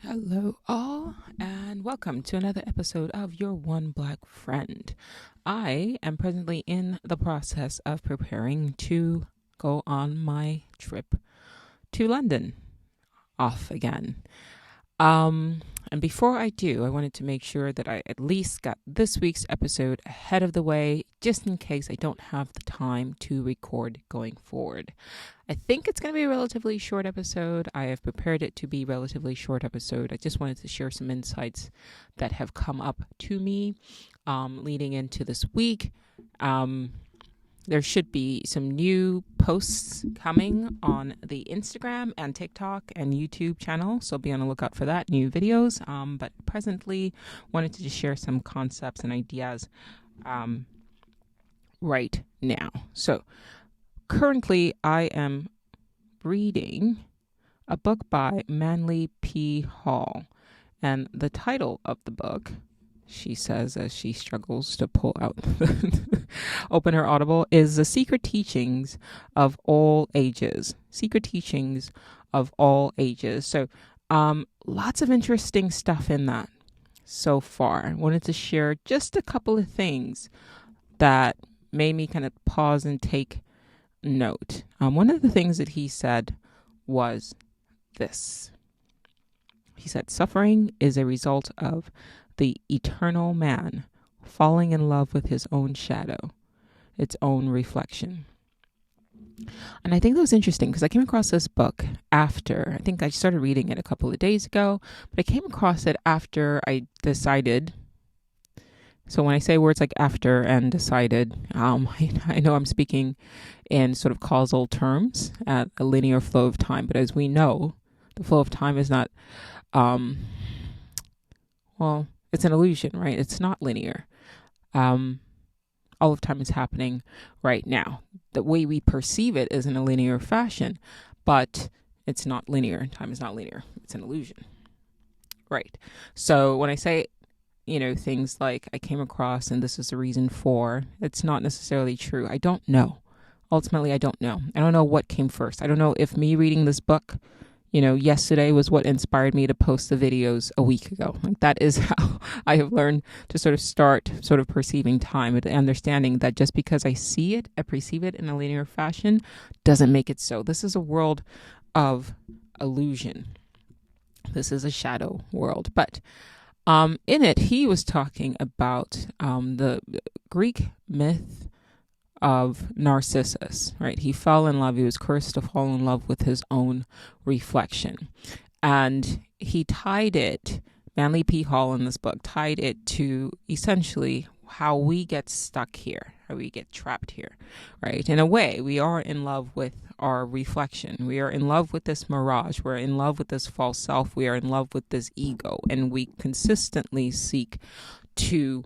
Hello, all, and welcome to another episode of Your One Black Friend. I am presently in the process of preparing to go on my trip to London, off again. And before I do, I wanted to make sure that I at least got this week's episode ahead of the way, just in case I don't have the time to record going forward. I think it's going to be a relatively short episode. I have prepared it to be a relatively short episode. I just wanted to share some insights that have come up to me leading into this week. There should be some new posts coming on the Instagram and TikTok and YouTube channel, so be on the lookout for that, new videos. But presently, wanted to just share some concepts and ideas right now. So currently, I am reading a book by Manly P. Hall, and the title of the book, she says as she struggles to pull out, open her Audible, is The Secret Teachings of All Ages. Secret Teachings of All Ages. So lots of interesting stuff in that so far. I wanted to share just a couple of things that made me kind of pause and take note. One of the things that he said was this. He said, suffering is a result of the eternal man falling in love with his own shadow, its own reflection. And I think that was interesting because I came across this book after, I think I started reading it a couple of days ago, but I came across it after I decided. So when I say words like after and decided, I know I'm speaking in sort of causal terms at a linear flow of time, but as we know, the flow of time is not, it's an illusion, right? It's not linear. All of time is happening right now. The way we perceive it is in a linear fashion, but it's not linear. Time is not linear. It's an illusion, right? So when I say, things like I came across and this is the reason for, it's not necessarily true. I don't know. Ultimately, I don't know. I don't know what came first. I don't know if me reading this book, yesterday was what inspired me to post the videos a week ago. Like that is how I have learned to sort of start sort of perceiving time and understanding that just because I see it, I perceive it in a linear fashion, doesn't make it so. This is a world of illusion. This is a shadow world. But in it, he was talking about the Greek myth of Narcissus, right? He fell in love. He was cursed to fall in love with his own reflection. And he tied it, Manly P. Hall in this book, tied it to essentially how we get stuck here, how we get trapped here, right? In a way, we are in love with our reflection. We are in love with this mirage. We're in love with this false self. We are in love with this ego. And we consistently seek to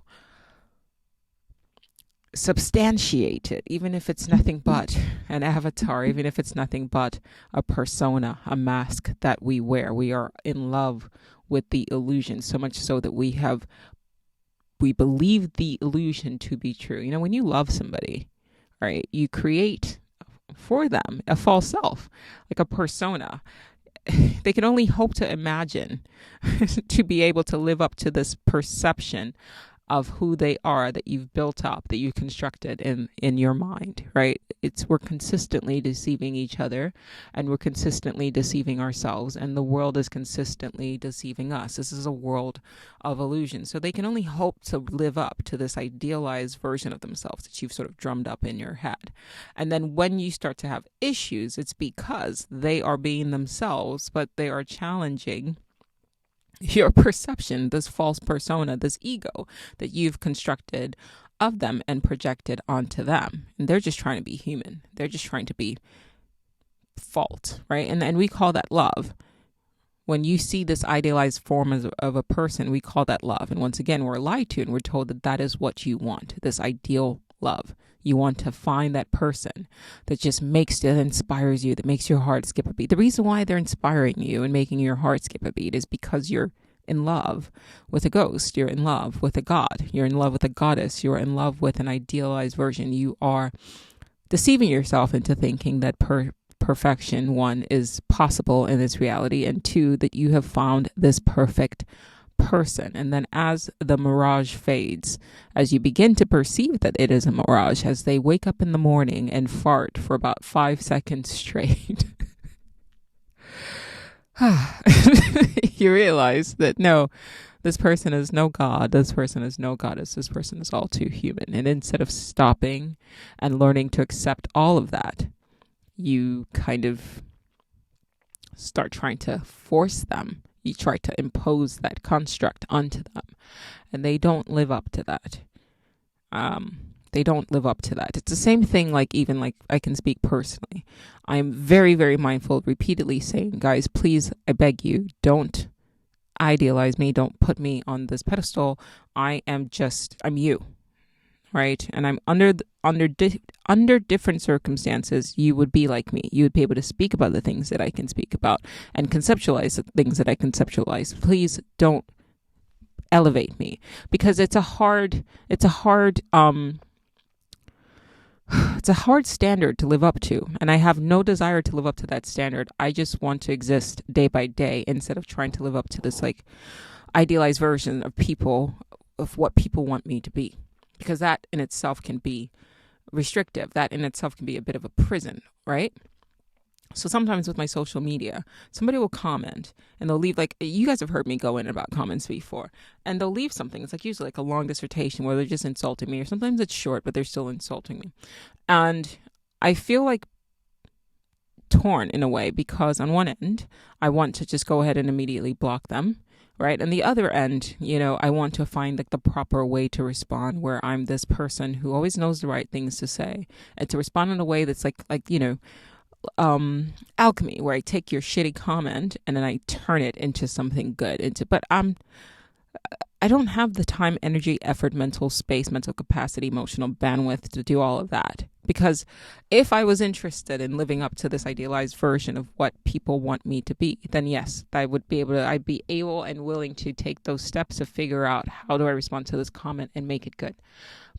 substantiate it, even if it's nothing but an avatar, even if it's nothing but a persona, a mask that we wear. We are in love with the illusion, so much so that we believe the illusion to be true. When you love somebody, right, you create for them a false self, like a persona. They can only hope to imagine to be able to live up to this perception of who they are that you've built up, that you constructed in your mind, right? We're consistently deceiving each other, and we're consistently deceiving ourselves, and the world is consistently deceiving us. This is a world of illusion. So they can only hope to live up to this idealized version of themselves that you've sort of drummed up in your head. And then when you start to have issues, it's because they are being themselves, but they are challenging your perception, this false persona, this ego that you've constructed of them and projected onto them. And they're just trying to be human. They're just trying to be fault, right? And we call that love. When you see this idealized form of a person, we call that love. And once again, we're lied to and we're told that that is what you want, this ideal love. You want to find that person that just that inspires you, that makes your heart skip a beat. The reason why they're inspiring you and making your heart skip a beat is because you're in love with a ghost. You're in love with a god. You're in love with a goddess. You're in love with an idealized version. You are deceiving yourself into thinking that perfection, one, is possible in this reality, and two, that you have found this perfect person. And then as the mirage fades, as you begin to perceive that it is a mirage, as they wake up in the morning and fart for about 5 seconds straight, you realize that no, this person is no god, this person is no goddess, this person is all too human. And instead of stopping and learning to accept all of that, you kind of start trying to force them. You try to impose that construct onto them, and they don't live up to that. They don't live up to that. It's the same thing, like even like I can speak personally. I'm very, very mindful of repeatedly saying, guys, please, I beg you, don't idealize me. Don't put me on this pedestal. I'm you, right? And I'm under different circumstances, you would be like me. You would be able to speak about the things that I can speak about and conceptualize the things that I conceptualize. Please don't elevate me, because it's a hard standard to live up to, and I have no desire to live up to that standard. I just want to exist day by day instead of trying to live up to this like idealized version of people, of what people want me to be, because that in itself can be restrictive. That in itself can be a bit of a prison, right? So sometimes with my social media, somebody will comment and they'll leave, like, you guys have heard me go in about comments before, and they'll leave something. It's like usually like a long dissertation where they're just insulting me, or sometimes it's short, but they're still insulting me. And I feel like torn in a way, because on one end, I want to just go ahead and immediately block them, right? And the other end, I want to find like the proper way to respond, where I'm this person who always knows the right things to say, and to respond in a way that's like alchemy, where I take your shitty comment and then I turn it into something good. But I don't have the time, energy, effort, mental space, mental capacity, emotional bandwidth to do all of that. Because if I was interested in living up to this idealized version of what people want me to be, then yes, I'd be able and willing to take those steps to figure out how do I respond to this comment and make it good.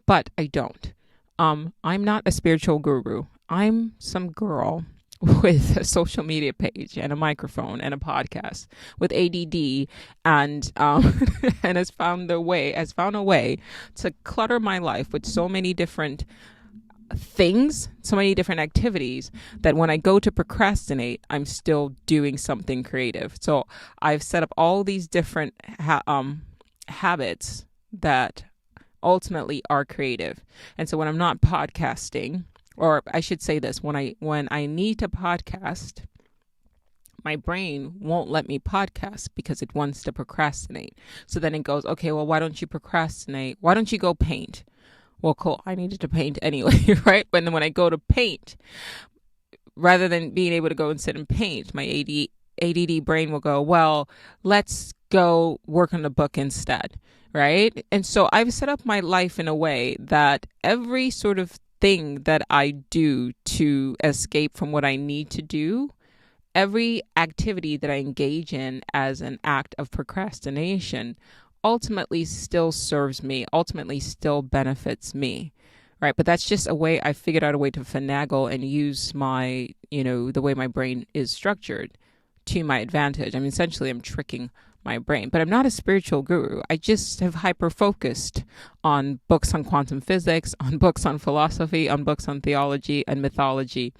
But I don't. I'm not a spiritual guru. I'm some girl with a social media page and a microphone and a podcast with ADD, and and has found a way to clutter my life with so many different things, so many different activities, that when I go to procrastinate, I'm still doing something creative. So I've set up all these different habits that ultimately are creative. And so when I'm not podcasting, or I should say this, when I need to podcast, my brain won't let me podcast because it wants to procrastinate. So then it goes, okay, well, why don't you procrastinate? Why don't you go paint? Well, cool. I needed to paint anyway, right? But then when I go to paint, rather than being able to go and sit and paint, my ADD brain will go, well, let's go work on a book instead, right? And so I've set up my life in a way that every sort of thing that I do to escape from what I need to do, every activity that I engage in as an act of procrastination, ultimately still serves me, ultimately still benefits me, right? But that's just a way I figured out a way to finagle and use my, the way my brain is structured to my advantage. I mean, essentially I'm tricking my brain, but I'm not a spiritual guru. I just have hyper-focused on books on quantum physics, on books on philosophy, on books on theology and mythology.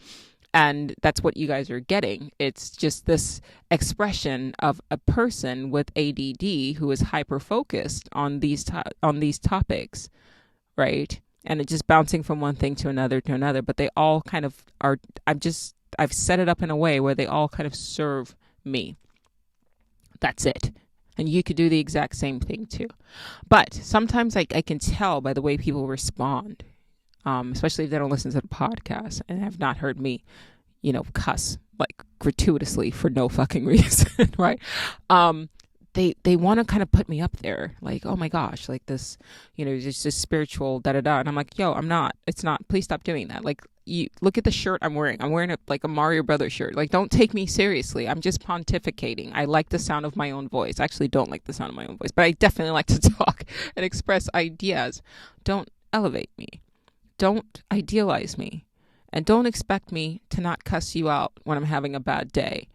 And that's what you guys are getting. It's just this expression of a person with ADD who is hyper-focused on these topics, right? And it's just bouncing from one thing to another, but they all kind of are, I've set it up in a way where they all kind of serve me. That's it. And you could do the exact same thing too. But sometimes I can tell by the way people respond, especially if they don't listen to the podcast and have not heard me, cuss like gratuitously for no fucking reason, right? They want to kind of put me up there, like, oh my gosh, like this, just this spiritual da-da-da. And I'm like, yo, I'm not. It's not. Please stop doing that. Like, you look at the shirt I'm wearing. I'm wearing a Mario Brothers shirt. Like, don't take me seriously. I'm just pontificating. I like the sound of my own voice. I actually don't like the sound of my own voice, but I definitely like to talk and express ideas. Don't elevate me. Don't idealize me. And don't expect me to not cuss you out when I'm having a bad day,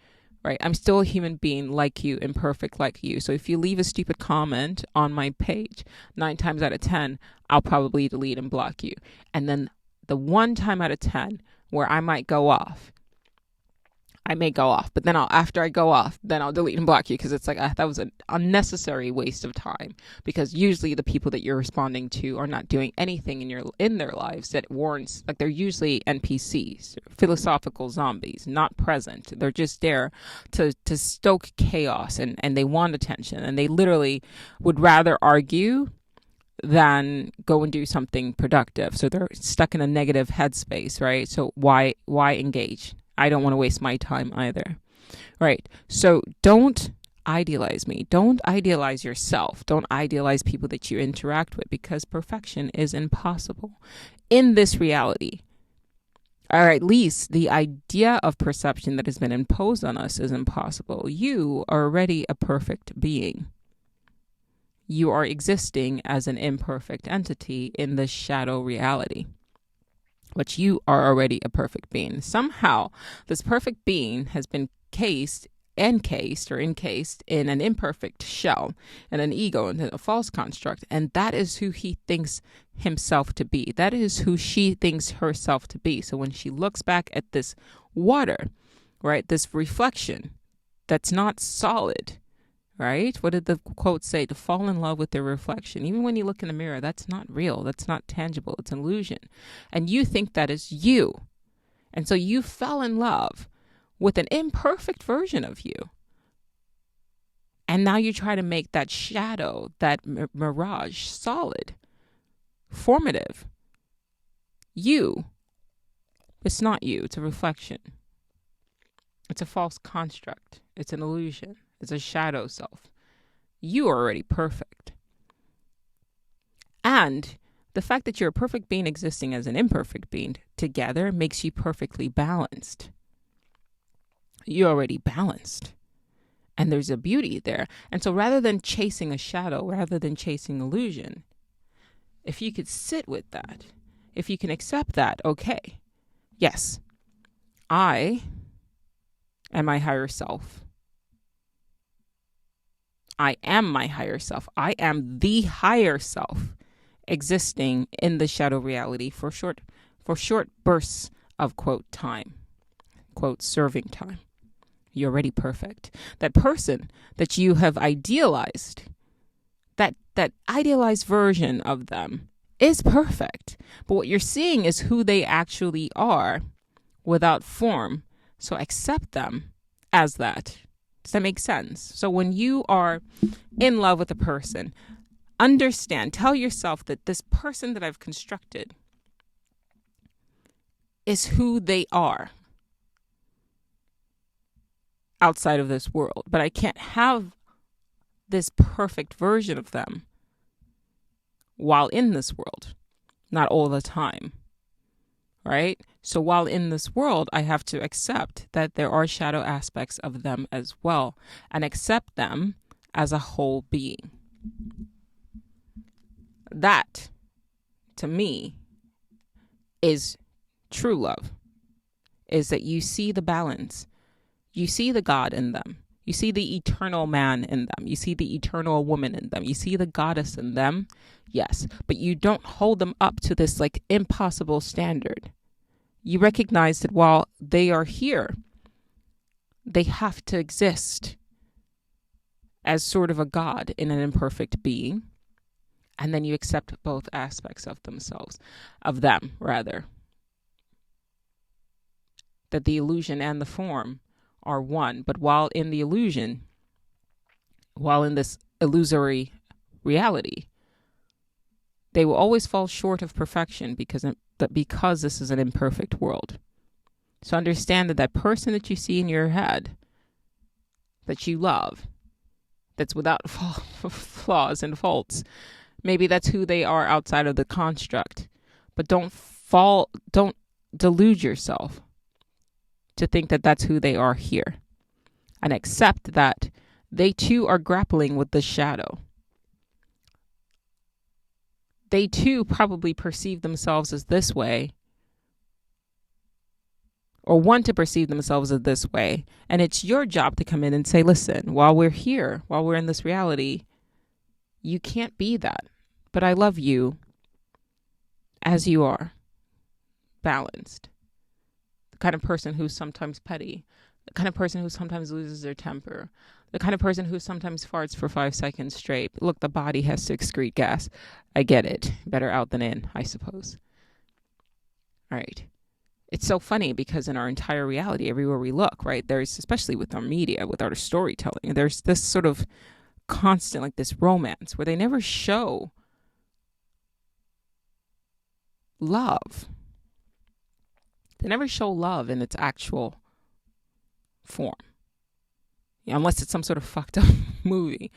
right? I'm still a human being like you, imperfect like you. So if you leave a stupid comment on my page, 9 times out of 10, I'll probably delete and block you. And then the 1 time out of 10 where I might go off, but then after I go off, then I'll delete and block you, because it's like, that was an unnecessary waste of time, because usually the people that you're responding to are not doing anything in their lives that warrants, like, they're usually NPCs, philosophical zombies, not present. They're just there to stoke chaos, and they want attention, and they literally would rather argue than go and do something productive. So they're stuck in a negative headspace, right? So why engage? I don't want to waste my time either, right? So don't idealize me. Don't idealize yourself. Don't idealize people that you interact with, because perfection is impossible in this reality. Or at least the idea of perception that has been imposed on us is impossible. You are already a perfect being. You are existing as an imperfect entity in this shadow reality. But you are already a perfect being. Somehow, this perfect being has been encased in an imperfect shell, and an ego, and a false construct. And that is who he thinks himself to be. That is who she thinks herself to be. So when she looks back at this water, right, this reflection that's not solid, right? What did the quote say? To fall in love with their reflection. Even when you look in the mirror, that's not real. That's not tangible. It's an illusion. And you think that is you. And so you fell in love with an imperfect version of you. And now you try to make that shadow, that mirage, solid, formative. You. It's not you. It's a reflection. It's a false construct. It's an illusion. It's a shadow self. You are already perfect. And the fact that you're a perfect being existing as an imperfect being together makes you perfectly balanced. You're already balanced. And there's a beauty there. And so rather than chasing a shadow, rather than chasing illusion, if you could sit with that, if you can accept that, okay, yes, I am my higher self. I am my higher self. I am the higher self existing in the shadow reality for short bursts of, quote, time, quote, serving time. You're already perfect. That person that you have idealized, that idealized version of them is perfect. But what you're seeing is who they actually are without form. So accept them as that. Does that make sense? So when you are in love with a person, understand, tell yourself that this person that I've constructed is who they are outside of this world. But I can't have this perfect version of them while in this world. Not all the time. Right? So while in this world, I have to accept that there are shadow aspects of them as well, and accept them as a whole being. That, to me, is true love, is that you see the balance. You see the God in them. You see the eternal man in them. You see the eternal woman in them. You see the goddess in them. Yes, but you don't hold them up to this like impossible standard. You recognize that while they are here, they have to exist as sort of a God in an imperfect being. And then you accept both aspects of themselves, of them, rather. That the illusion and the form are one. But while in the illusion, while in this illusory reality, they will always fall short of perfection because this is an imperfect world. So understand that person that you see in your head, that you love, that's without flaws and faults, maybe that's who they are outside of the construct. But don't delude yourself to think that that's who they are here. And accept that they too are grappling with the shadow. They too probably perceive themselves as this way, or want to perceive themselves as this way. And it's your job to come in and say, listen, while we're here, while we're in this reality, you can't be that. But I love you as you are, balanced. The kind of person who's sometimes petty, the kind of person who sometimes loses their temper, the kind of person who sometimes farts for 5 seconds straight. Look, the body has to excrete gas. I get it. Better out than in, I suppose. All right. It's so funny because in our entire reality, everywhere we look, right, there's, especially with our media, with our storytelling, there's this sort of constant, like this romance where they never show love. They never show love in its actual form. Unless it's some sort of fucked up movie,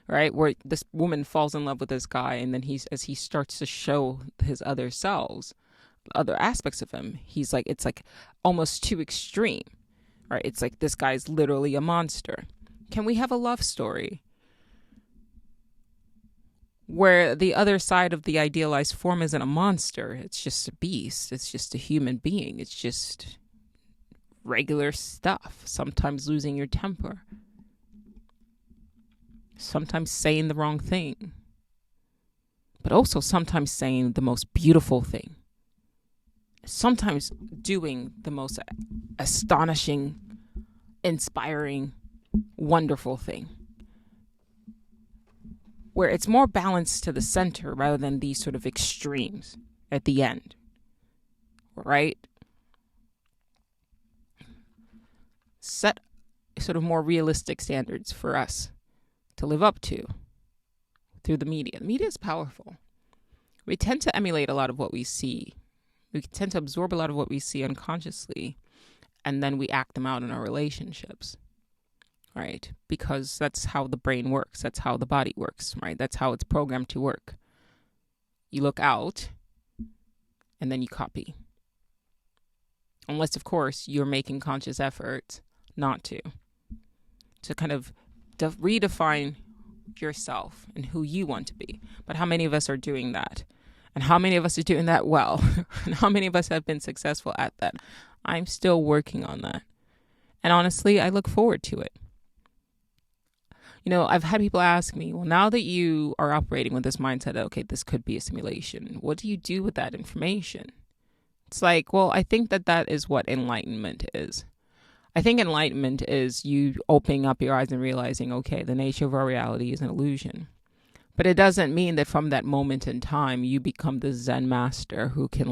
right, where this woman falls in love with this guy, and then as he starts to show his other selves, other aspects of him, he's like, it's like almost too extreme, right? It's like this guy's literally a monster. Can we have a love story where the other side of the idealized form isn't a monster? It's just a beast. It's just a human being. It's just regular stuff. Sometimes losing your temper. Sometimes saying the wrong thing. But also sometimes saying the most beautiful thing. Sometimes doing the most astonishing, inspiring, wonderful thing. Where it's more balanced to the center rather than these sort of extremes at the end. Right? Set sort of more realistic standards for us to live up to through the media. The media is powerful. We tend to emulate a lot of what we see. We tend to absorb a lot of what we see unconsciously, and then we act them out in our relationships, right? Because that's how the brain works. That's how the body works, right? That's how it's programmed to work. You look out, and then you copy. Unless, of course, you're making conscious efforts not to kind of redefine yourself and who you want to be. But how many of us are doing that? And how many of us are doing that well? And how many of us have been successful at that? I'm still working on that. And honestly, I look forward to it. You know, I've had people ask me, well, now that you are operating with this mindset, okay, this could be a simulation, what do you do with that information? It's like, well, I think that is what enlightenment is. I think enlightenment is you opening up your eyes and realizing, okay, the nature of our reality is an illusion. But it doesn't mean that from that moment in time, you become the Zen master who can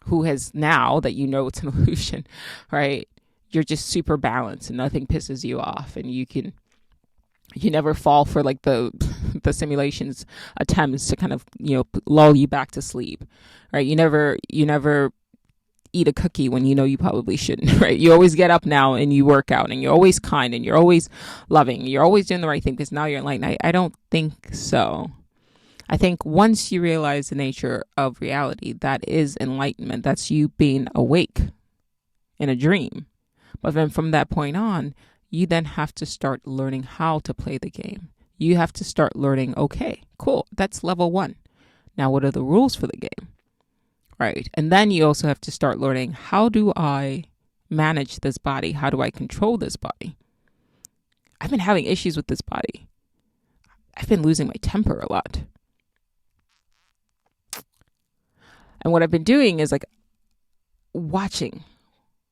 who has, now that you know it's an illusion, right? You're just super balanced and nothing pisses you off, and you never fall for like the simulation's attempts to kind of, lull you back to sleep, right? You never eat a cookie when you know you probably shouldn't, right? You always get up now and you work out, and you're always kind, and you're always loving, you're always doing the right thing because now you're enlightened. I don't think so. I think once you realize the nature of reality, that is enlightenment. That's you being awake in a dream. But then from that point on, you then have to start learning how to play the game. You have to start learning, okay, cool, that's level 1. Now what are the rules for the game? Right. And then you also have to start learning, how do I manage this body? How do I control this body? I've been having issues with this body. I've been losing my temper a lot. And what I've been doing is like watching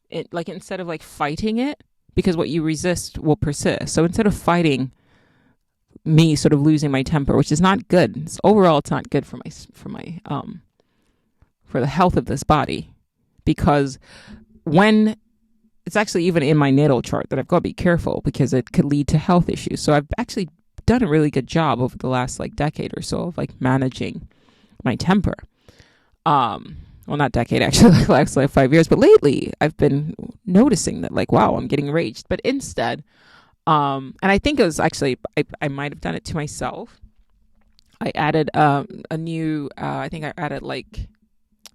it, like instead of like fighting it, because what you resist will persist. So instead of fighting me sort of losing my temper, which is not good. Overall, it's not good for the health of this body, because when it's actually even in my natal chart that I've got to be careful because it could lead to health issues. So I've actually done a really good job over the last decade or so of managing my temper. Well, not decade, actually, like 5 years, but lately I've been noticing that wow, I'm getting enraged. But instead, and I think it was actually, I might have done it to myself. I added a new, I think I added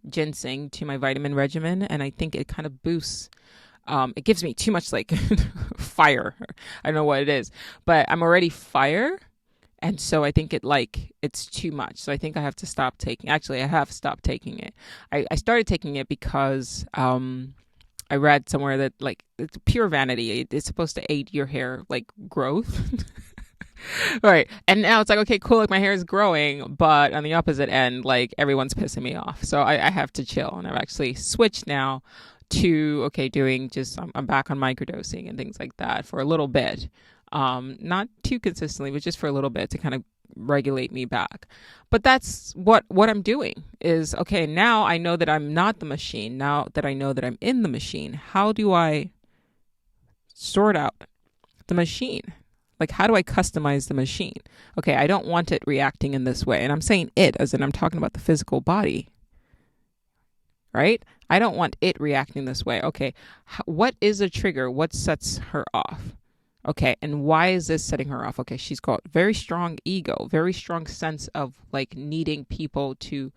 ginseng to my vitamin regimen, and I think it kind of boosts, it gives me too much fire. I don't know what it is, but I'm already fire, And so I think it's too much. So I think I have to stop taking. Actually, I have stopped taking it. I started taking it because I read somewhere that like it's pure vanity. It's supposed to aid your hair like growth. Right. And now it's like, okay, cool, like my hair is growing, but on the opposite end, like everyone's pissing me off. So I have to chill. And I've actually switched now to, okay, doing just, I'm back on microdosing and things like that for a little bit. Not too consistently, but just for a little bit to kind of regulate me back. But that's what I'm doing is, okay, now I know that I'm not the machine. Now that I know that I'm in the machine, how do I sort out the machine? Like, how do I customize the machine? Okay, I don't want it reacting in this way. And I'm saying it as in I'm talking about the physical body, right? I don't want it reacting this way. Okay, what is a trigger? What sets her off? Okay, and why is this setting her off? Okay, she's got very strong ego, very strong sense of like needing people to,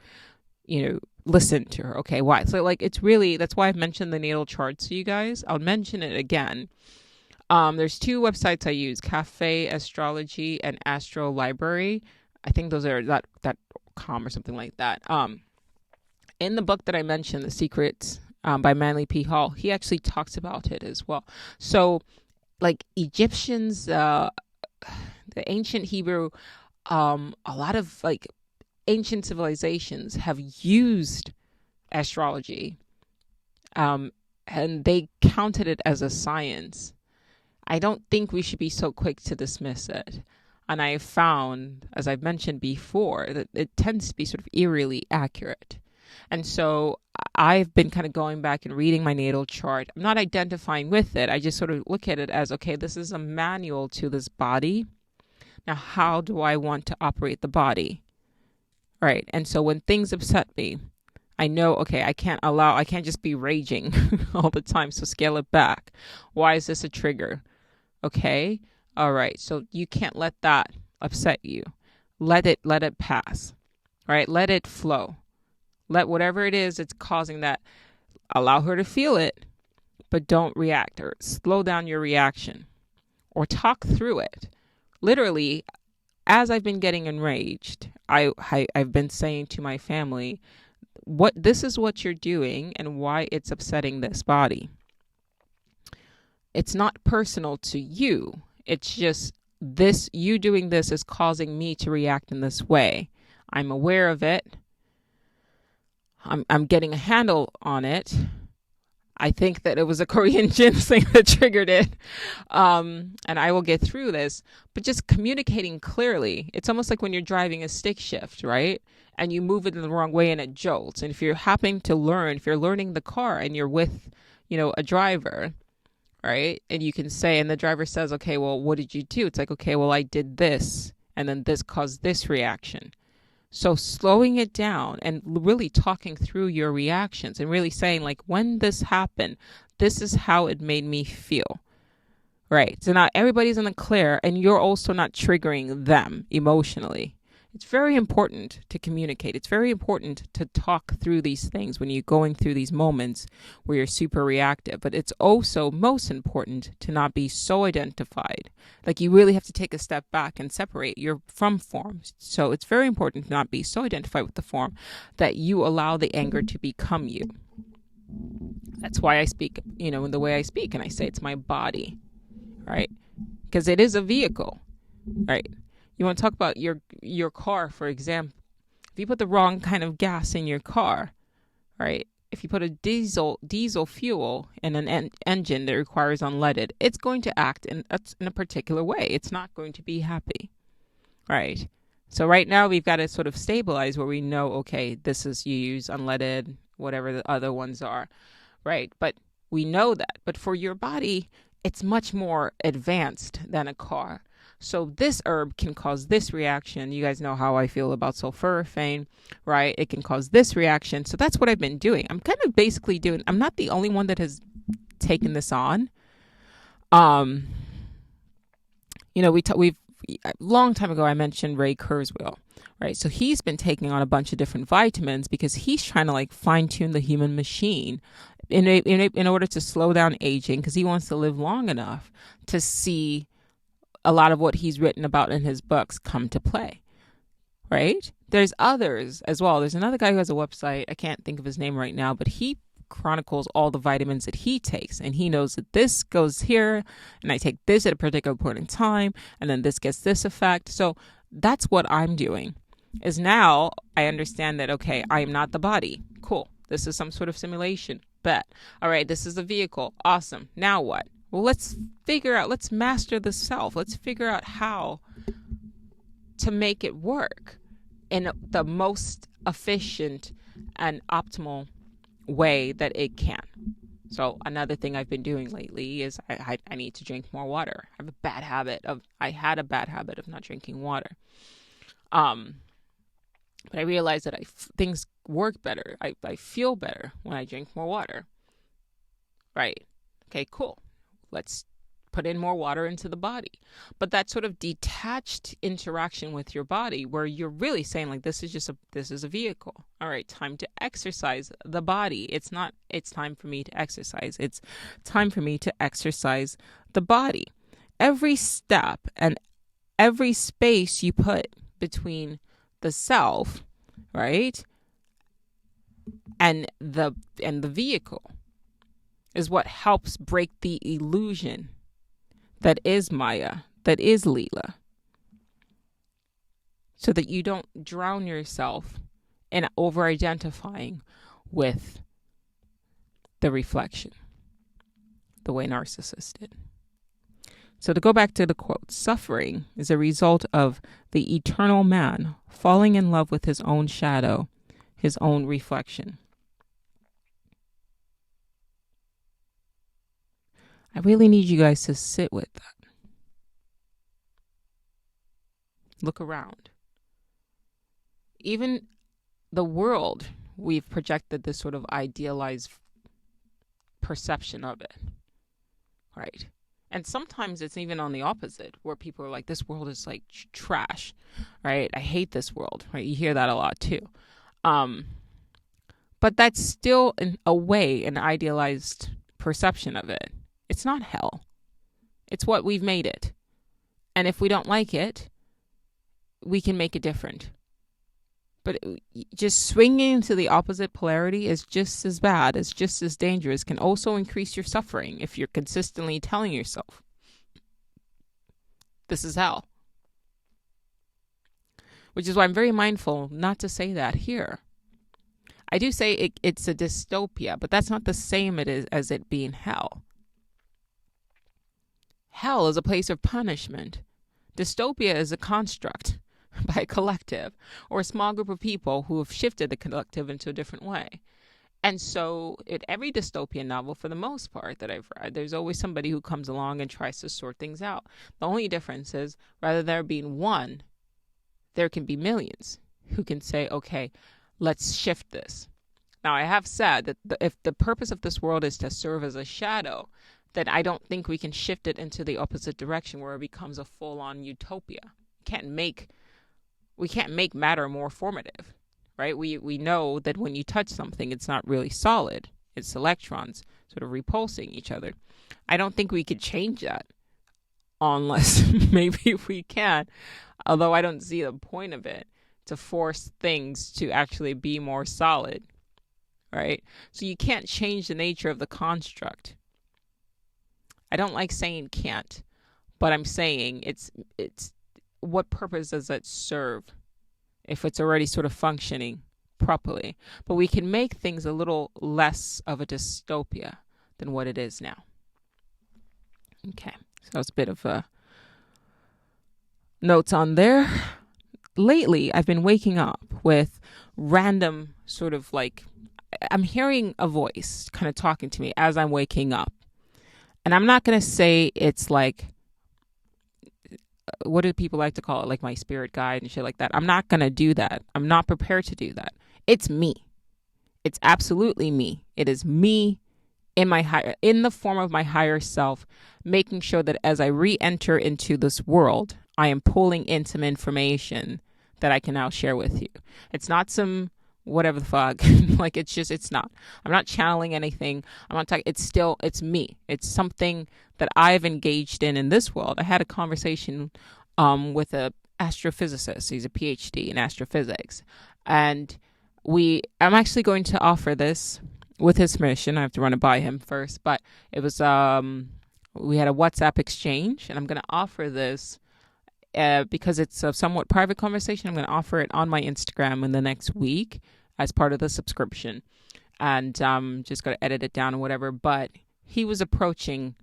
listen to her. Okay, why? So like it's really, that's why I've mentioned the natal chart to you guys. I'll mention it again. There's two websites I use, Cafe Astrology and Astro Library. I think those are .com or something like that. In the book that I mentioned, The Secrets, by Manly P. Hall, he actually talks about it as well. So like Egyptians, the ancient Hebrew, a lot of like ancient civilizations have used astrology, and they counted it as a science. I don't think we should be so quick to dismiss it. And I have found, as I've mentioned before, that it tends to be sort of eerily accurate. And so I've been kind of going back and reading my natal chart. I'm not identifying with it. I just sort of look at it as, okay, this is a manual to this body. Now, how do I want to operate the body? Right. And so when things upset me, I know, okay, I can't just be raging all the time. So scale it back. Why is this a trigger? Okay. All right. So you can't let that upset you. Let it pass. All right. Let it flow. Let whatever it is that's causing that, allow her to feel it, but don't react or slow down your reaction or talk through it. Literally, as I've been getting enraged, I've been saying to my family, this is what you're doing and why it's upsetting this body. It's not personal to you. It's just you doing this is causing me to react in this way. I'm aware of it. I'm getting a handle on it. I think that it was a Korean ginseng that triggered it. And I will get through this. But just communicating clearly. It's almost like when you're driving a stick shift, right? And you move it in the wrong way and it jolts. And if you're learning the car and you're with, a driver, right? And you can say, and the driver says, okay, well, what did you do? It's like, okay, well, I did this. And then this caused this reaction. So slowing it down and really talking through your reactions and really saying, like, when this happened, this is how it made me feel. Right. So now everybody's in the clear and you're also not triggering them emotionally. It's very important to communicate. It's very important to talk through these things when you're going through these moments where you're super reactive. But it's also most important to not be so identified. Like you really have to take a step back and separate your from forms. So it's very important to not be so identified with the form that you allow the anger to become you. That's why I speak, in the way I speak. And I say it's my body, right? Because it is a vehicle, right? You want to talk about your car, for example. If you put the wrong kind of gas in your car, right? If you put a diesel fuel in an engine that requires unleaded, it's going to act in a particular way. It's not going to be happy, right? So right now we've got to sort of stabilize where we know, okay, this is you use unleaded, whatever the other ones are, right? But we know that. But for your body, it's much more advanced than a car. So this herb can cause this reaction. You guys know how I feel about sulforaphane, right? It can cause this reaction. So that's what I've been doing. I'm kind of basically I'm not the only one that has taken this on. We've a long time ago, I mentioned Ray Kurzweil, right? So he's been taking on a bunch of different vitamins because he's trying to like fine tune the human machine in order to slow down aging because he wants to live long enough to see a lot of what he's written about in his books come to play, right? There's others as well. There's another guy who has a website. I can't think of his name right now, but he chronicles all the vitamins that he takes, and he knows that this goes here, and I take this at a particular point in time, and then this gets this effect. So that's what I'm doing, is now I understand that, okay, I am not the body. Cool. This is some sort of simulation. Bet. All right, this is a vehicle. Awesome. Now what? Well, let's master the self. Let's figure out how to make it work in the most efficient and optimal way that it can. So another thing I've been doing lately is I need to drink more water. I had a bad habit of not drinking water. But I realized that things work better. I feel better when I drink more water. Right. Okay, cool. Let's put in more water into the body. But that sort of detached interaction with your body, where you're really saying, like, this is a vehicle. All right, time to exercise the body. It's time for me to exercise. It's time for me to exercise the body. Every step and every space you put between the self, right, and the vehicle is what helps break the illusion that is Maya, that is Leela, so that you don't drown yourself in over-identifying with the reflection, the way Narcissus did. So to go back to the quote, suffering is a result of the eternal man falling in love with his own shadow, his own reflection. I really need you guys to sit with that. Look around. Even the world, we've projected this sort of idealized perception of it, right? And sometimes it's even on the opposite, where people are like, this world is like trash, right? I hate this world, right? You hear that a lot too. But that's still, in a way, an idealized perception of it. It's not hell. It's what we've made it. And if we don't like it, we can make it different. But just swinging to the opposite polarity is just as bad, is just as dangerous, can also increase your suffering if you're consistently telling yourself, this is hell. Which is why I'm very mindful not to say that here. I do say it's a dystopia, but that's not the same as it being hell. Hell is a place of punishment. Dystopia is a construct by a collective or a small group of people who have shifted the collective into a different way. And so in every dystopian novel, for the most part that I've read, there's always somebody who comes along and tries to sort things out. The only difference is, rather than there being one, there can be millions who can say, okay, let's shift this. Now, I have said that if the purpose of this world is to serve as a shadow, then I don't think we can shift it into the opposite direction where it becomes a full-on utopia. We can't make matter more formative, right? We know that when you touch something, it's not really solid. It's electrons sort of repulsing each other. I don't think we could change that unless maybe we can, although I don't see the point of it, to force things to actually be more solid, right? So you can't change the nature of the construct. I don't like saying can't, but I'm saying it's what purpose does it serve if it's already sort of functioning properly? But we can make things a little less of a dystopia than what it is now. Okay, so that's a bit of notes on there. Lately, I've been waking up with random sort of like, I'm hearing a voice kind of talking to me as I'm waking up. And I'm not going to say it's like, what do people like to call it? Like my spirit guide and shit like that. I'm not going to do that. I'm not prepared to do that. It's me. It's absolutely me. It is me in the form of my higher self, making sure that as I re-enter into this world, I am pulling in some information that I can now share with you. It's not some whatever the fuck. Like, it's not. I'm not channeling anything. I'm not talking. It's me. It's something that I've engaged in this world. I had a conversation with a astrophysicist. He's a PhD in astrophysics. And I'm actually going to offer this with his permission. I have to run it by him first, but it was, we had a WhatsApp exchange, and I'm going to offer this because it's a somewhat private conversation. I'm going to offer it on my Instagram in the next week as part of the subscription, and just got to edit it down or whatever. But he was approaching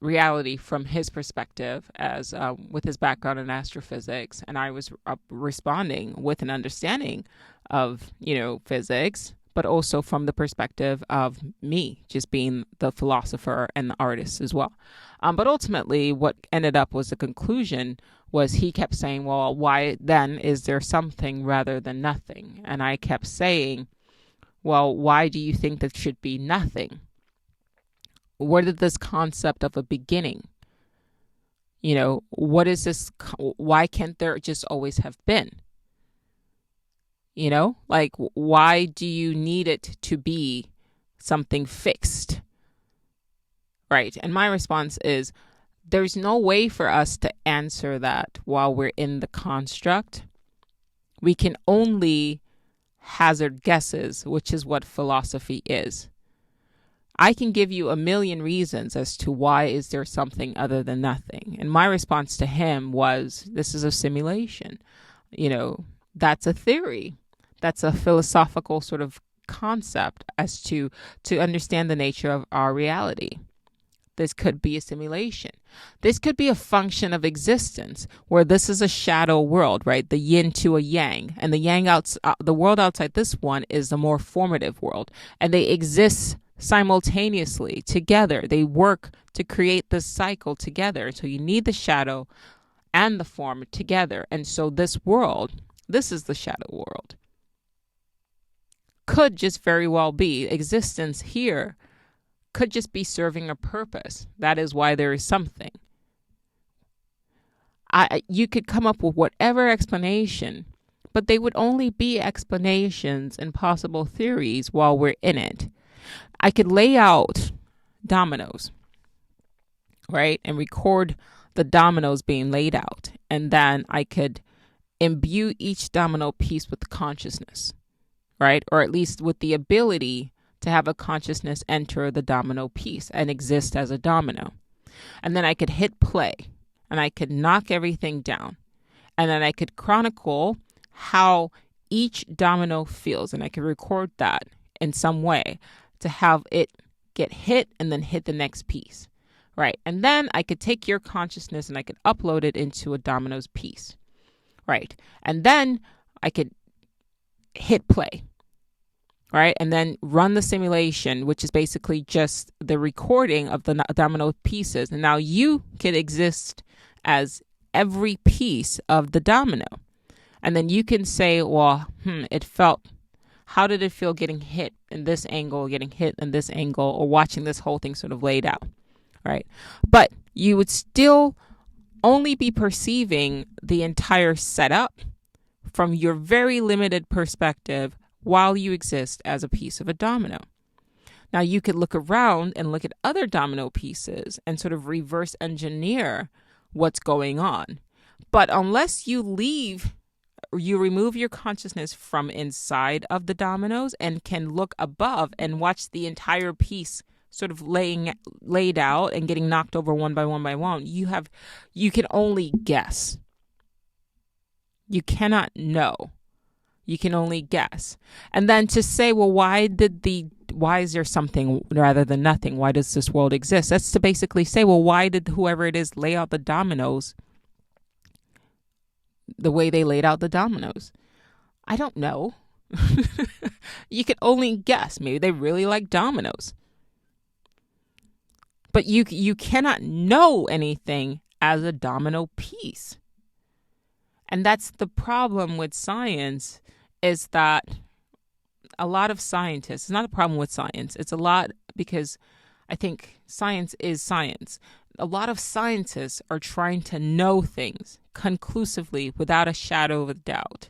reality from his perspective as with his background in astrophysics, and I was responding with an understanding of physics, but also from the perspective of me just being the philosopher and the artist as well. But ultimately what ended up was the conclusion was he kept saying, well, why then is there something rather than nothing? And I kept saying, well, why do you think there should be nothing? Where did this concept of a beginning? What is this? Why can't there just always have been? Like, why do you need it to be something fixed? Right. And my response is, there's no way for us to answer that while we're in the construct. We can only hazard guesses, which is what philosophy is. I can give you a million reasons as to why is there something other than nothing. And my response to him was, this is a simulation. That's a theory. That's a philosophical sort of concept as to understand the nature of our reality. This could be a simulation. This could be a function of existence, where this is a shadow world, right? The yin to a yang, and the world outside this one is the more formative world, and they exist simultaneously together. They work to create this cycle together. So you need the shadow and the form together. And so this is the shadow world. Could just very well be existence here, could just be serving a purpose. That is why there is something. You could come up with whatever explanation, but they would only be explanations and possible theories while we're in it. I could lay out dominoes, right, and record the dominoes being laid out, and then I could imbue each domino piece with consciousness, right, or at least with the ability to have a consciousness enter the domino piece and exist as a domino. And then I could hit play, and I could knock everything down, and then I could chronicle how each domino feels, and I could record that in some way to have it get hit and then hit the next piece, right? And then I could take your consciousness and I could upload it into a dominoes piece, right? And then I could hit play, right? And then run the simulation, which is basically just the recording of the domino pieces. And now you can exist as every piece of the domino. And then you can say, well, how did it feel getting hit in this angle, getting hit in this angle, or watching this whole thing sort of laid out, right? But you would still only be perceiving the entire setup from your very limited perspective while you exist as a piece of a domino. Now, you could look around and look at other domino pieces and sort of reverse engineer what's going on. But unless you remove your consciousness from inside of the dominoes and can look above and watch the entire piece sort of laid out and getting knocked over one by one, you can only guess. You cannot know. You can only guess. And then to say, well, why is there something rather than nothing? Why does this world exist? That's to basically say, well, why did whoever it is lay out the dominoes the way they laid out the dominoes? I don't know. You can only guess. Maybe they really like dominoes. But you cannot know anything as a domino piece. And that's the problem with science, is that a lot of scientists, it's not a problem with science, it's a lot because I think science is science. A lot of scientists are trying to know things conclusively without a shadow of a doubt.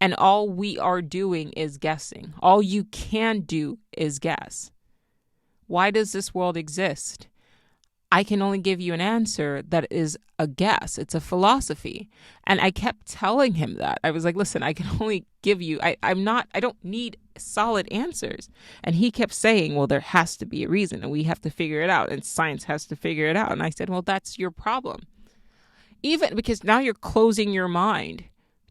And all we are doing is guessing. All you can do is guess. Why does this world exist? I can only give you an answer that is a guess. It's a philosophy. And I kept telling him that. I was like, listen, I can only give you, I don't need solid answers. And he kept saying, well, there has to be a reason and we have to figure it out and science has to figure it out. And I said, well, that's your problem. Even because now you're closing your mind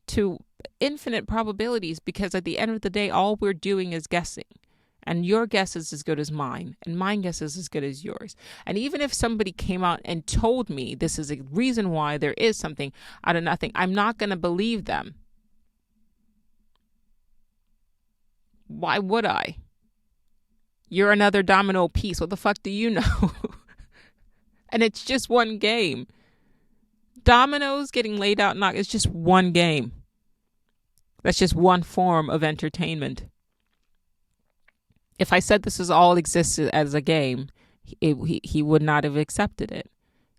to infinite probabilities, because at the end of the day, all we're doing is guessing. And your guess is as good as mine, and my guess is as good as yours. And even if somebody came out and told me this is a reason why there is something out of nothing, I'm not going to believe them. Why would I? You're another domino piece. What the fuck do you know? And it's just one game. Dominoes getting laid out, it's just one game. That's just one form of entertainment. If I said this is all existed as a game, he would not have accepted it.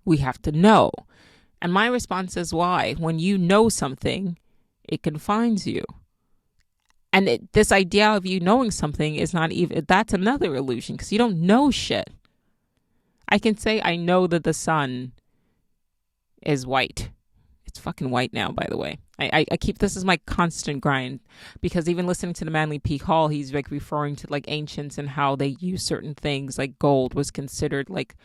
We have to know. And my response is why? When you know something, it confines you. And this idea of you knowing something is not even, that's another illusion because you don't know shit. I can say I know that the sun is white. It's fucking white now, by the way. I keep this as my constant grind because even listening to the Manly Peak Hall, he's like referring to like ancients and how they use certain things like gold was considered like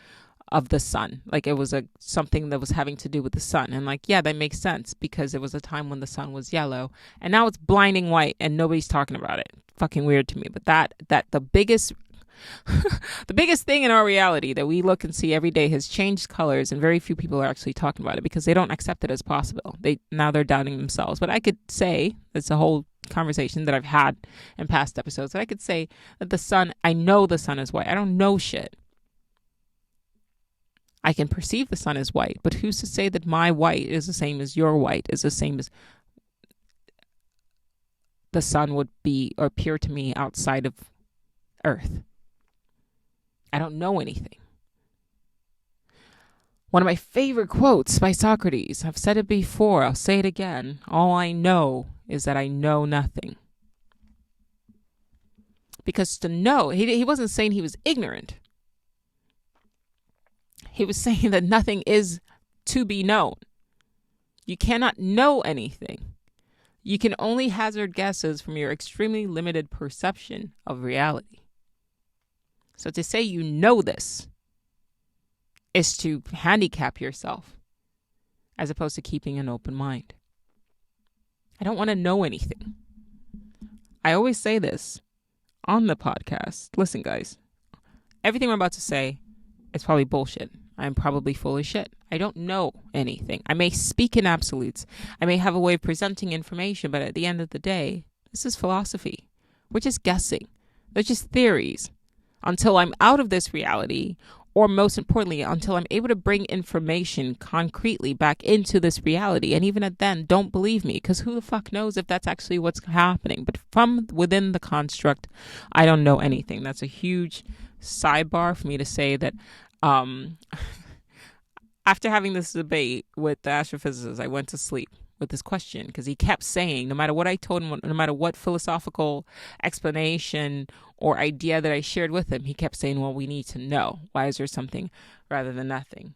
of the sun. Like it was something that was having to do with the sun. And like, yeah, that makes sense because it was a time when the sun was yellow and now it's blinding white and nobody's talking about it. Fucking weird to me. But that the biggest the biggest thing in our reality that we look and see every day has changed colors, and very few people are actually talking about it because they don't accept it as possible. Now they're doubting themselves. But I could say, it's a whole conversation that I've had in past episodes, that I could say that the sun, I know the sun is white. I don't know shit. I can perceive the sun as white, but who's to say that my white is the same as your white, is the same as the sun would be or appear to me outside of Earth? I don't know anything. One of my favorite quotes by Socrates, I've said it before, I'll say it again. All I know is that I know nothing. Because to know, he wasn't saying he was ignorant. He was saying that nothing is to be known. You cannot know anything. You can only hazard guesses from your extremely limited perception of reality. So to say you know this is to handicap yourself as opposed to keeping an open mind. I don't want to know anything. I always say this on the podcast. Listen, guys, everything I'm about to say is probably bullshit. I'm probably full of shit. I don't know anything. I may speak in absolutes. I may have a way of presenting information, but at the end of the day, this is philosophy. We're just guessing. They're just theories. Until I'm out of this reality, or most importantly, until I'm able to bring information concretely back into this reality. And even at then, don't believe me, because who the fuck knows if that's actually what's happening. But from within the construct, I don't know anything. That's a huge sidebar for me to say that after having this debate with the astrophysicist, I went to sleep with this question because he kept saying, no matter what I told him, no matter what philosophical explanation or idea that I shared with him, he kept saying, well, we need to know. Why is there something rather than nothing?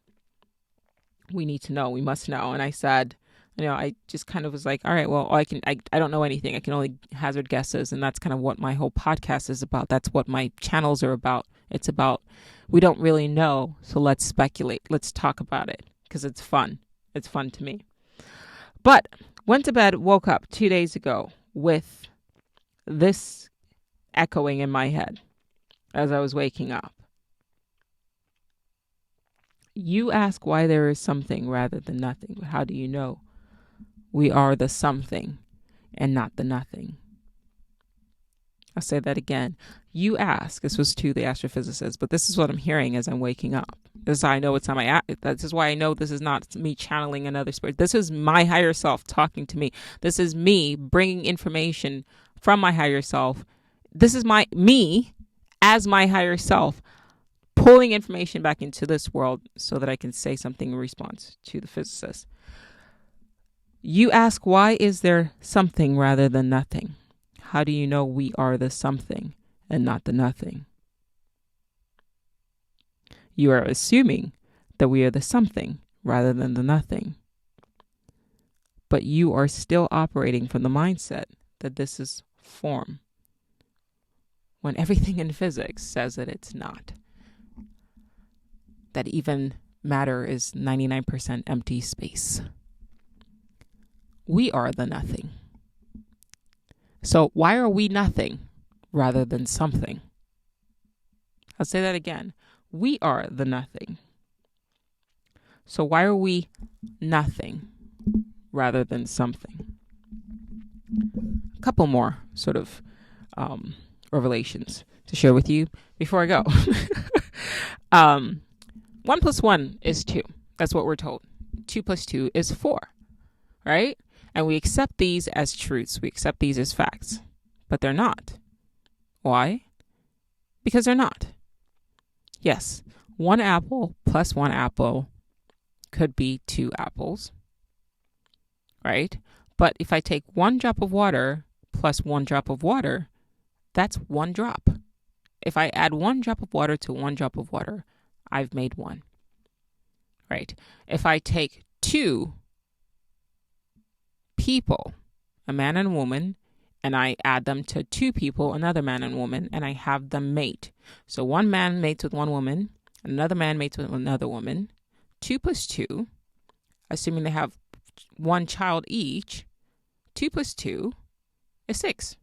We need to know. We must know. And I said, I just kind of was like, all right, well, I don't know anything. I can only hazard guesses. And that's kind of what my whole podcast is about. That's what my channels are about. It's about, we don't really know. So let's speculate. Let's talk about it because it's fun. It's fun to me. But went to bed, woke up 2 days ago with this echoing in my head as I was waking up. You ask why there is something rather than nothing. But how do you know we are the something and not the nothing? I'll say that again. You ask, this was to the astrophysicist, but this is what I'm hearing as I'm waking up. This is how I know it's not this is why I know this is not me channeling another spirit. This is my higher self talking to me. This is me bringing information from my higher self. This is me as my higher self pulling information back into this world so that I can say something in response to the physicist. You ask, why is there something rather than nothing? How do you know we are the something and not the nothing? You are assuming that we are the something rather than the nothing. But you are still operating from the mindset that this is form, when everything in physics says that it's not. That even matter is 99% empty space. We are the nothing. So why are we nothing rather than something? I'll say that again. We are the nothing. So why are we nothing rather than something? A couple more sort of revelations to share with you before I go. 1 + 1 is 2. That's what we're told. 2 + 2 is 4, right? And we accept these as truths. We accept these as facts. But they're not. Why? Because they're not. Yes, 1 apple plus 1 apple could be 2 apples, right? But if I take 1 drop of water plus 1 drop of water, that's 1 drop. If I add 1 drop of water to 1 drop of water, I've made 1, right? If I take 2 people, a man and a woman, and I add them to 2 people, another man and woman, and I have them mate. So 1 man mates with 1 woman, another man mates with another woman. 2 + 2, assuming they have 1 child each, 2 + 2 is 6.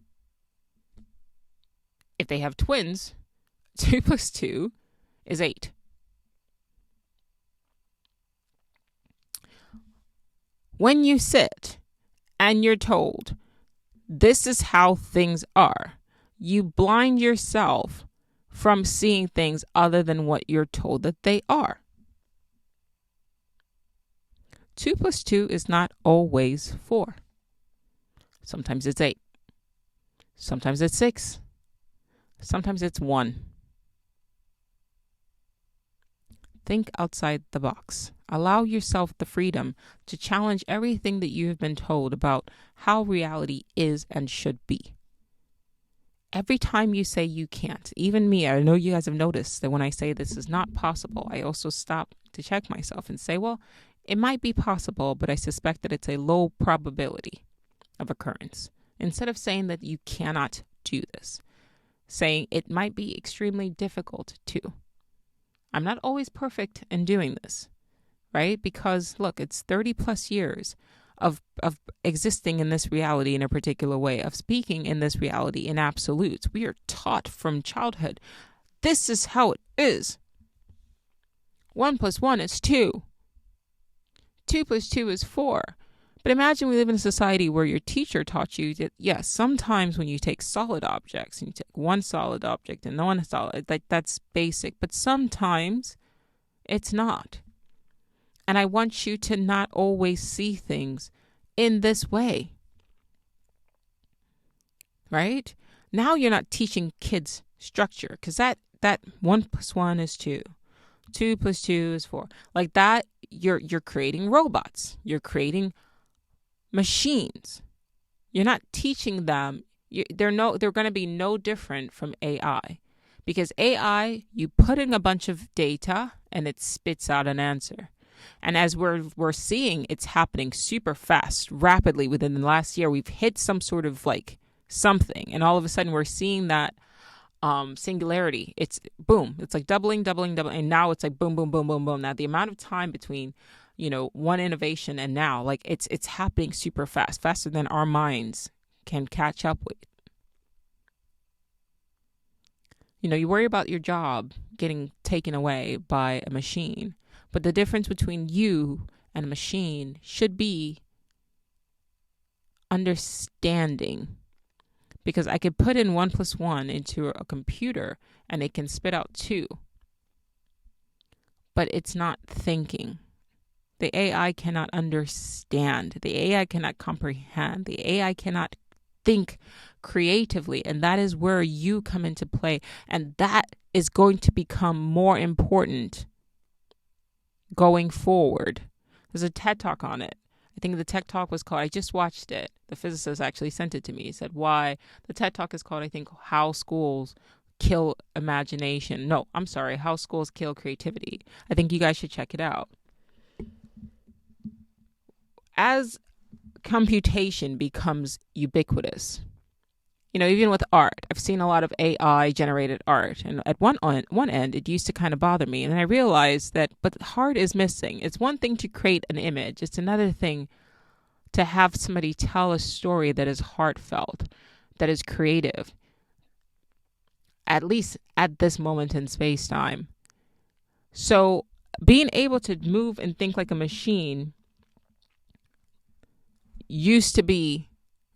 If they have twins, 2 + 2 is 8. When you sit and you're told, this is how things are, you blind yourself from seeing things other than what you're told that they are. 2 + 2 is not always 4. Sometimes it's 8. Sometimes it's 6. Sometimes it's 1. Think outside the box. Allow yourself the freedom to challenge everything that you have been told about how reality is and should be. Every time you say you can't, even me, I know you guys have noticed that when I say this is not possible, I also stop to check myself and say, well, it might be possible, but I suspect that it's a low probability of occurrence. Instead of saying that you cannot do this, saying it might be extremely difficult to. I'm not always perfect in doing this, right? Because look, it's 30 plus years of existing in this reality in a particular way, of speaking in this reality in absolutes. We are taught from childhood, this is how it is. 1 + 1 is 2. 2 + 2 is 4. But imagine we live in a society where your teacher taught you that, yes, sometimes when you take solid objects and you take 1 solid object and 1 solid, that's basic. But sometimes it's not. And I want you to not always see things in this way. Right? Now you're not teaching kids structure, because that 1 + 1 is 2. 2 + 2 is 4. Like that, you're creating robots. You're creating machines. You're not teaching them. They're going to be no different from AI, because AI, you put in a bunch of data and it spits out an answer. And as we're seeing, it's happening super fast, rapidly. Within the last year, we've hit some sort of like something, and all of a sudden we're seeing that singularity. It's boom. It's like doubling, and now it's like boom, boom, boom, boom, boom. Now the amount of time between one innovation and now, like it's happening super fast, faster than our minds can catch up with. You worry about your job getting taken away by a machine, but the difference between you and a machine should be understanding. Because I could put in 1 + 1 into a computer and it can spit out 2. But it's not thinking. The AI cannot understand. The AI cannot comprehend. The AI cannot think creatively. And that is where you come into play. And that is going to become more important going forward. There's a TED Talk on it. I think the TED Talk was called, I just watched it. The physicist actually sent it to me. He said, why? The TED Talk is called, I think, How Schools Kill Imagination. No, I'm sorry, How Schools Kill Creativity. I think you guys should check it out. As computation becomes ubiquitous, even with art, I've seen a lot of AI generated art. And at one end, it used to kind of bother me. And then I realized that, but heart is missing. It's one thing to create an image. It's another thing to have somebody tell a story that is heartfelt, that is creative, at least at this moment in space-time. So being able to move and think like a machine used to be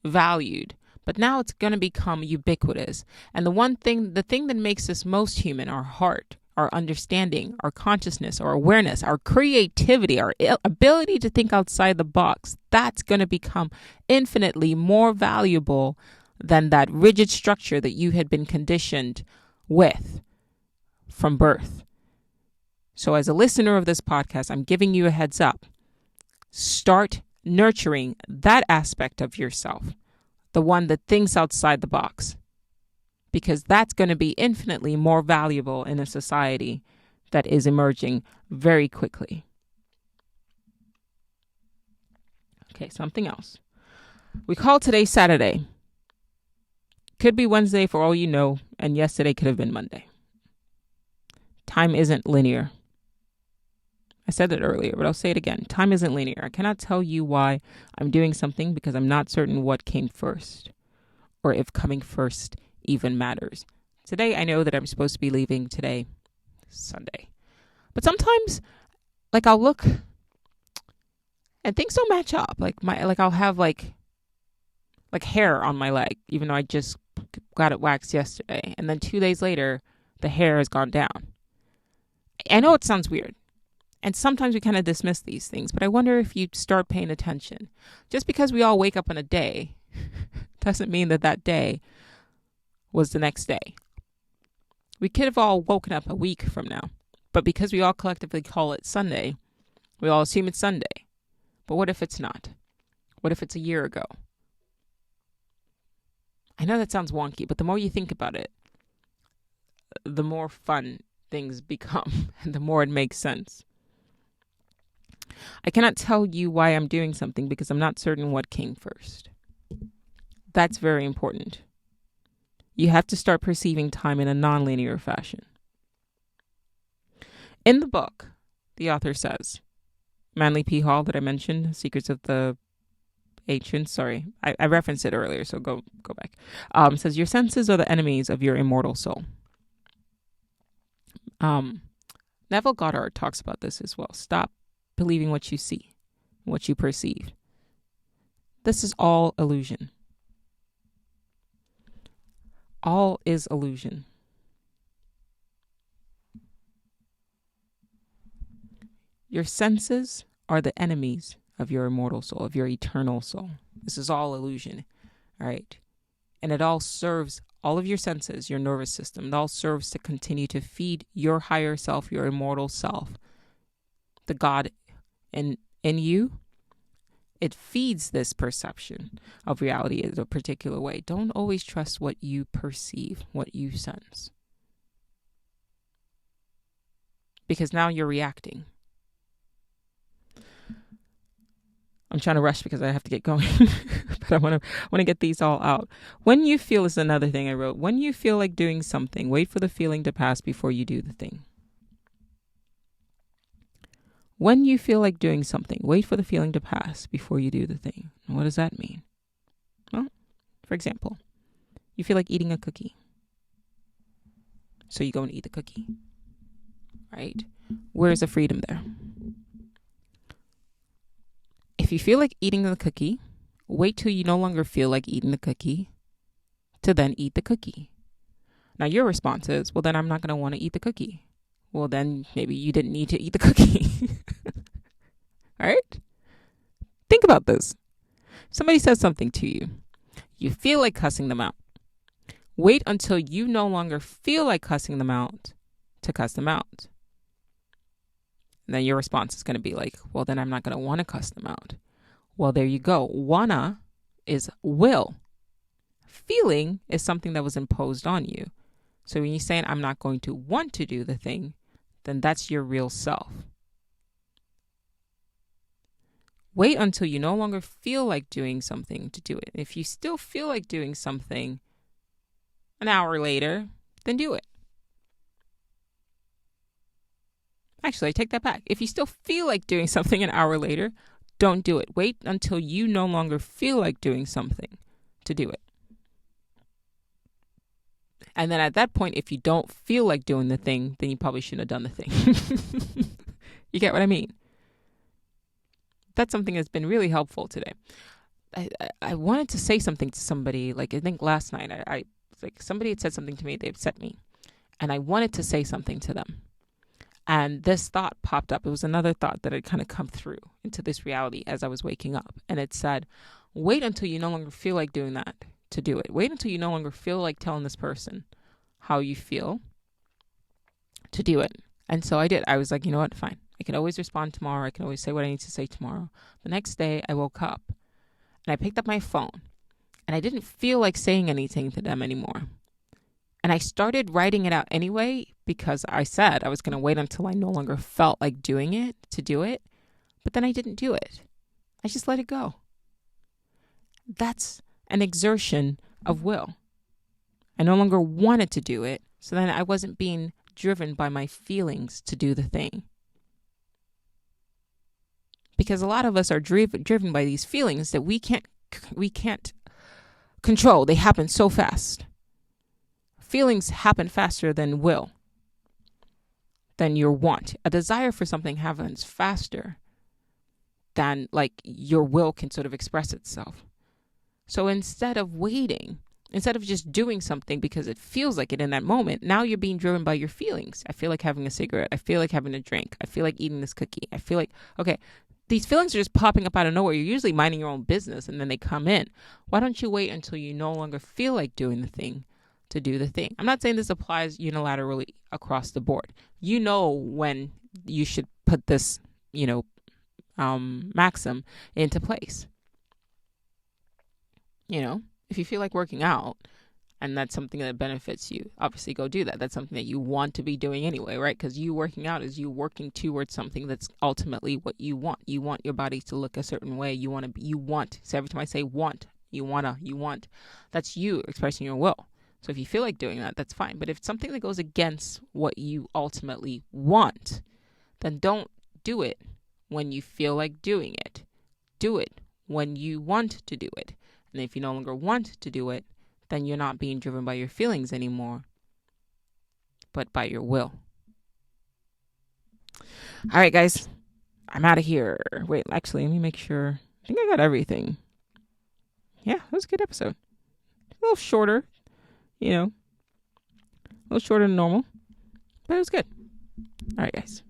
valued, but now it's going to become ubiquitous. And the thing that makes us most human, our heart, our understanding, our consciousness, our awareness, our creativity, our ability to think outside the box, that's going to become infinitely more valuable than that rigid structure that you had been conditioned with from birth. So as a listener of this podcast, I'm giving you a heads up. Start nurturing that aspect of yourself, the one that thinks outside the box, because that's going to be infinitely more valuable in a society that is emerging very quickly. Okay, something else. We call today Saturday. Could be Wednesday for all you know, and yesterday could have been Monday. Time isn't linear. I said it earlier, but I'll say it again. Time isn't linear. I cannot tell you why I'm doing something because I'm not certain what came first, or if coming first even matters. Today, I know that I'm supposed to be leaving today, Sunday. But sometimes, I'll look and things don't match up. I'll have hair on my leg, even though I just got it waxed yesterday. And then 2 days later, the hair has gone down. I know it sounds weird. And sometimes we kind of dismiss these things, but I wonder if you start paying attention. Just because we all wake up on a day doesn't mean that day was the next day. We could have all woken up a week from now, but because we all collectively call it Sunday, we all assume it's Sunday. But what if it's not? What if it's a year ago? I know that sounds wonky, but the more you think about it, the more fun things become and the more it makes sense. I cannot tell you why I'm doing something because I'm not certain what came first. That's very important. You have to start perceiving time in a nonlinear fashion. In the book, the author says, Manly P. Hall that I mentioned, Secrets of the Ancients, I referenced it earlier, so go back. Says, your senses are the enemies of your immortal soul. Neville Goddard talks about this as well. Stop believing what you see, what you perceive. This is all illusion. All is illusion. Your senses are the enemies of your immortal soul, of your eternal soul. This is all illusion, all right? And it all serves, all of your senses, your nervous system, it all serves to continue to feed your higher self, your immortal self, the God in you. It feeds this perception of reality in a particular way. Don't always trust what you perceive, what you sense. Because now you're reacting. I'm trying to rush because I have to get going, but I want to get these all out. When you feel is another thing I wrote. When you feel like doing something, wait for the feeling to pass before you do the thing. When you feel like doing something, wait for the feeling to pass before you do the thing. And what does that mean? Well, for example, you feel like eating a cookie. So you go and eat the cookie, right? Where's the freedom there? If you feel like eating the cookie, wait till you no longer feel like eating the cookie to then eat the cookie. Now your response is, well, then I'm not going to want to eat the cookie. Well, then maybe you didn't need to eat the cookie. All right? Think about this. Somebody says something to you. You feel like cussing them out. Wait until you no longer feel like cussing them out to cuss them out. And then your response is going to be like, well, then I'm not going to want to cuss them out. Well, there you go. Wanna is will. Feeling is something that was imposed on you. So when you're saying, I'm not going to want to do the thing, then that's your real self. Wait until you no longer feel like doing something to do it. If you still feel like doing something an hour later, then do it. Actually, I take that back. If you still feel like doing something an hour later, don't do it. Wait until you no longer feel like doing something to do it. And then at that point, if you don't feel like doing the thing, then you probably shouldn't have done the thing. You get what I mean? That's something that's been really helpful today. I wanted to say something to somebody, like I think last night, I like somebody had said something to me, they upset me, and I wanted to say something to them. And this thought popped up. It was another thought that had kind of come through into this reality as I was waking up. And it said, wait until you no longer feel like doing that to do it. Wait until you no longer feel like telling this person how you feel to do it. And so I did. I was like, you know what? Fine. I can always respond tomorrow. I can always say what I need to say tomorrow. The next day I woke up and I picked up my phone and I didn't feel like saying anything to them anymore. And I started writing it out anyway because I said I was going to wait until I no longer felt like doing it to do it. But then I didn't do it. I just let it go. That's an exertion of will. I no longer wanted to do it. So then I wasn't being driven by my feelings to do the thing. Because a lot of us are driven by these feelings that we can't control. They happen so fast. Feelings happen faster than will, than your want. A desire for something happens faster than like your will can sort of express itself. So instead of waiting, instead of just doing something because it feels like it in that moment, now you're being driven by your feelings. I feel like having a cigarette. I feel like having a drink. I feel like eating this cookie. I feel like, okay, these feelings are just popping up out of nowhere. You're usually minding your own business and then they come in. Why don't you wait until you no longer feel like doing the thing to do the thing? I'm not saying this applies unilaterally across the board. You know when you should put this, maxim into place. If you feel like working out and that's something that benefits you, obviously go do that. That's something that you want to be doing anyway, right? Because you working out is you working towards something that's ultimately what you want. You want your body to look a certain way. So every time I say want, you want, that's you expressing your will. So if you feel like doing that, that's fine. But if it's something that goes against what you ultimately want, then don't do it when you feel like doing it. Do it when you want to do it. And if you no longer want to do it, then you're not being driven by your feelings anymore, but by your will. All right, guys, I'm out of here. Wait, actually, let me make sure. I think I got everything. Yeah, it was a good episode. A little shorter, a little shorter than normal, but it was good. All right, guys.